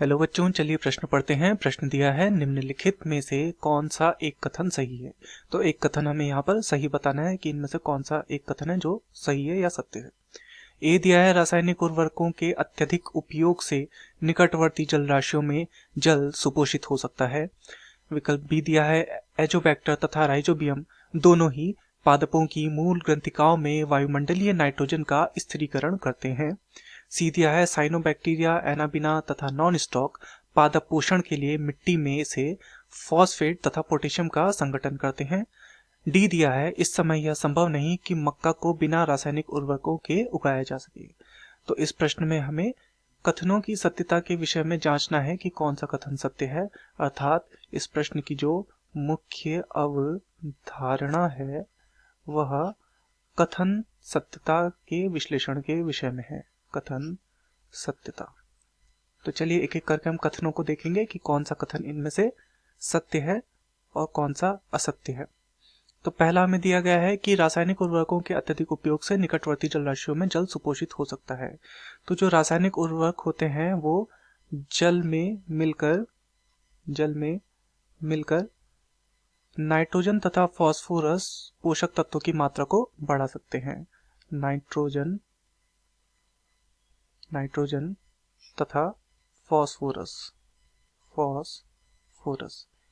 Hello बच्चों, चलिए प्रश्न पढ़ते हैं। प्रश्न दिया है निम्नलिखित में से कौन सा एक कथन सही है। तो एक कथन हमें यहाँ पर सही बताना है कि इनमें से कौन सा एक कथन है जो सही है या सत्य है। ए दिया है रासायनिक उर्वरकों के अत्यधिक उपयोग से निकटवर्ती जलराशियों में जल सुपोषित हो सकता है। विकल्प बी दिया है एजोबैक्टर तथा राइजोबियम दोनों ही पादपों की मूल ग्रंथिकाओं में वायुमंडलीय नाइट्रोजन का स्थिरीकरण करते हैं। सी दिया है साइनोबैक्टीरिया, एनाबिना तथा नॉन स्टॉक पादप पोषण के लिए मिट्टी में से फॉस्फेट तथा पोटेशियम का संगठन करते हैं। डी दिया है इस समय यह संभव नहीं कि मक्का को बिना रासायनिक उर्वरकों के उगाया जा सके। तो इस प्रश्न में हमें कथनों की सत्यता के विषय में जांचना है कि कौन सा कथन सत्य है, अर्थात इस प्रश्न की जो मुख्य अवधारणा है वह कथन सत्यता के विश्लेषण के विषय में है। कथन सत्यता। तो चलिए एक एक करके हम कथनों को देखेंगे कि कौन सा कथन इनमें से सत्य है और कौन सा असत्य है। तो पहला हमें दिया गया है कि रासायनिक उर्वरकों के अत्यधिक उपयोग से निकटवर्ती जलराशियों में जल सुपोषित हो सकता है। तो जो रासायनिक उर्वरक होते हैं वो जल में मिलकर नाइट्रोजन तथा फास्फोरस पोषक तत्वों की मात्रा को बढ़ा सकते हैं। नाइट्रोजन तथा फास्फोरस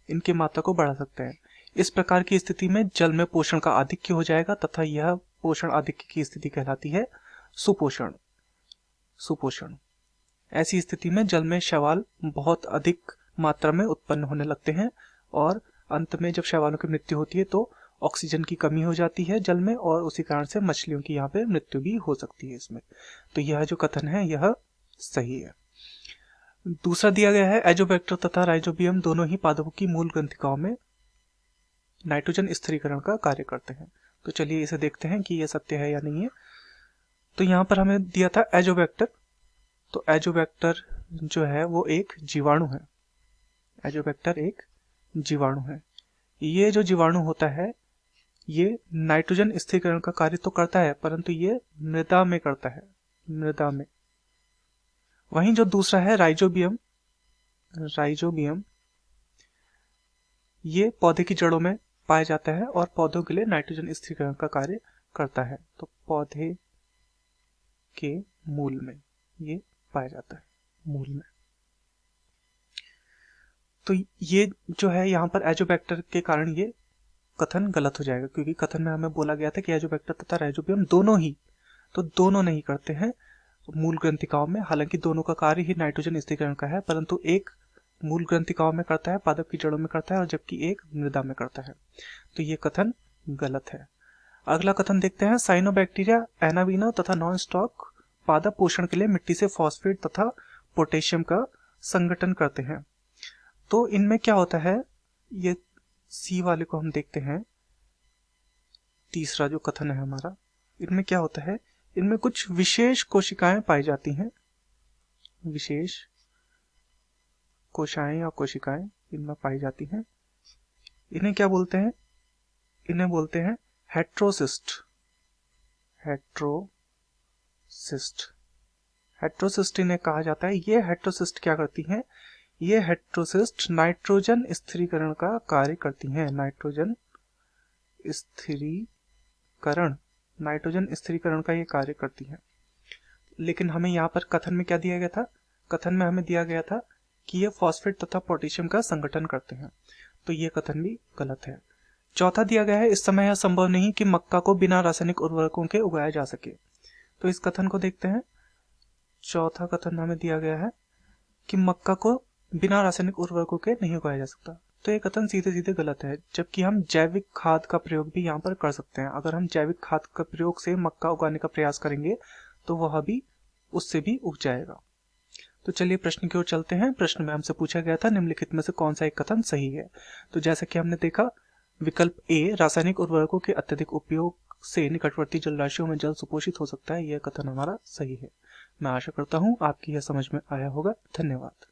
इनकी मात्रा को बढ़ा सकते हैं। इस प्रकार की स्थिति में जल में पोषण का आधिक्य हो जाएगा तथा यह पोषण आधिक्य की स्थिति कहलाती है सुपोषण। ऐसी स्थिति में जल में शैवाल बहुत अधिक मात्रा में उत्पन्न होने लगते हैं और अंत में जब शैवालों की मृत्यु होती है तो ऑक्सीजन की कमी हो जाती है जल में और उसी कारण से मछलियों की यहाँ पे मृत्यु भी हो सकती है इसमें। तो यह जो कथन है यह सही है। दूसरा दिया गया है एजोबैक्टर तथा राइजोबियम दोनों ही पादपों की मूल ग्रंथिकाओं में नाइट्रोजन स्थिरीकरण का कार्य करते हैं। तो चलिए इसे देखते हैं कि यह सत्य है या नहीं है। तो यहाँ पर हमें दिया था एजोबैक्टर। तो एजोबैक्टर जो है वो एक जीवाणु है। एजोबैक्टर एक जीवाणु है। ये जो जीवाणु होता है ये नाइट्रोजन स्थिरीकरण का कार्य तो करता है परंतु ये मृदा में करता है, मृदा में। वहीं जो दूसरा है राइजोबियम ये पौधे की जड़ों में पाया जाता है और पौधों के लिए नाइट्रोजन स्थिरीकरण का कार्य करता है। तो पौधे के मूल में ये पाया जाता है, मूल में। तो ये जो है यहाँ पर एजोबैक्टर के कारण ये कथन गलत हो जाएगा, क्योंकि कथन में हमें बोला गया था कि एजोबैक्टर तथा राइजोबियम दोनों नहीं करते हैं मूल ग्रंथिकाओं में। हालांकि दोनों का कार्य ही नाइट्रोजन स्थिरीकरण का है, परंतु एक मूल ग्रंथिकाओं में करता है, पादप की जड़ों में करता है और जबकि एक मृदा में करता है। तो ये कथन गलत है। अगला कथन देखते हैं। साइनोबैक्टीरिया, एनाबिना तथा नॉन स्टॉक पादप पोषण के लिए मिट्टी से फॉस्फेट तथा पोटेशियम का संगठन करते हैं। तो इनमें क्या होता है, ये सी वाले को हम देखते हैं। तीसरा जो कथन है हमारा, इनमें क्या होता है, इनमें कुछ विशेष कोशिकाएं पाई जाती हैं। विशेष कोशाएं या कोशिकाएं इनमें पाई जाती हैं। इन्हें क्या बोलते हैं, इन्हें बोलते हैं हेट्रोसिस्ट। हेट्रोसिस्ट इन्हें कहा जाता है। ये हेट्रोसिस्ट क्या करती हैं, ये हेट्रोसिस्ट नाइट्रोजन स्थिरीकरण का कार्य करती हैं। नाइट्रोजन स्थिरीकरण का ये कार्य करती हैं। लेकिन हमें यहाँ पर कथन में क्या दिया गया था, कथन में हमें दिया गया था कि ये फॉस्फेट तथा पोटेशियम का संगठन करते हैं। तो ये कथन भी गलत है। चौथा दिया गया है इस समय यह संभव नहीं कि मक्का को बिना रासायनिक उर्वरकों के उगाया जा सके। तो इस कथन को देखते हैं। चौथा कथन हमें दिया गया है कि मक्का को बिना रासायनिक उर्वरकों के नहीं उगाया जा सकता। तो ये कथन सीधे सीधे गलत है, जबकि हम जैविक खाद का प्रयोग भी यहाँ पर कर सकते हैं। अगर हम जैविक खाद का प्रयोग से मक्का उगाने का प्रयास करेंगे तो वह भी उससे भी उग जाएगा। तो चलिए प्रश्न की ओर चलते हैं। प्रश्न में हमसे पूछा गया था निम्नलिखित में से कौन सा एक कथन सही है। तो जैसा कि हमने देखा, विकल्प ए रासायनिक उर्वरकों के अत्यधिक उपयोग से निकटवर्ती जलराशियों में जल सुपोषित हो सकता है, यह कथन हमारा सही है। मैं आशा करता हूँ आपकी यह समझ में आया होगा। धन्यवाद।